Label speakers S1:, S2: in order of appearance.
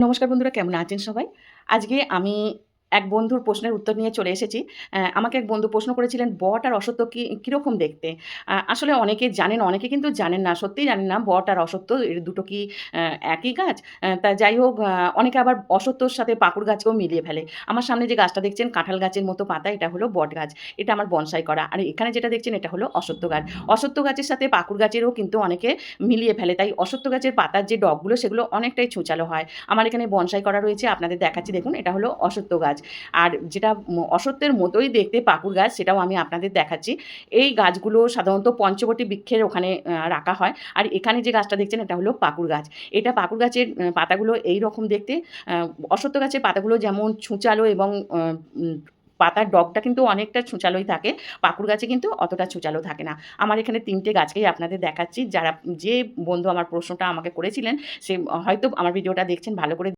S1: নমস্কার বন্ধুরা, কেমন আছেন সবাই? আজকে আমি এক বন্ধুর প্রশ্নের উত্তর নিয়ে চলে এসেছি। আমাকে এক বন্ধু প্রশ্ন করেছিলেন, বট আর অশ্বত্থ কিরকম দেখতে? আসলে অনেকে জানেন, অনেকে কিন্তু জানেন না, সত্যিই জানেন না বট আর অশ্বত্থ এর দুটো কি অ্যা একই গাছ? তা যাই হোক, অনেকে আবার অশ্বত্থর সাথে পাকুড় গাছকেও মিলিয়ে ফেলে। আমার সামনে যে গাছটা দেখছেন কাঁঠাল গাছের মতো পাতা, এটা হলো বট গাছ। এটা আমার বনসাই করা। আর এখানে যেটা দেখছেন এটা হলো অশ্বত্থ গাছ। অশ্বত্থ গাছের সাথে পাকুড় গাছেরও কিন্তু অনেকে মিলিয়ে ফেলে। তাই অশ্বত্থ গাছের পাতার যে ডগগুলো সেগুলো অনেকটাই ছুঁচালো হয়। আমার এখানে বনসাই করা রয়েছে, আপনাদের দেখাচ্ছি দেখুন, এটা হলো অশ্বত্থ গাছ। আর যেটা অশ্বত্থের মতোই দেখতে পাকুড় গাছ, সেটাও আমি আপনাদের দেখাচ্ছি। এই গাছগুলো সাধারণত পঞ্চবটী বৃক্ষের ওখানে রাখা হয়। আর এখানে যে গাছটা দেখছেন এটা হলো পাকুড় গাছ। এটা পাকুড় গাছের পাতাগুলো এইরকম দেখতে। আ অশ্বত্থ গাছের পাতাগুলো যেমন ছুঁচালো এবং আ উম পাতার ডগটা কিন্তু অনেকটা ছুঁচালোই থাকে। পাকুড় গাছে কিন্তু অতটা ছুঁচালো থাকে না। আমার এখানে ৩ টে গাছকেই আপনাদের দেখাচ্ছি। যে বন্ধু আমার প্রশ্নটা আমাকে করেছিলেন, সে হয়তো আমার ভিডিওটা দেখছেন, ভালো করে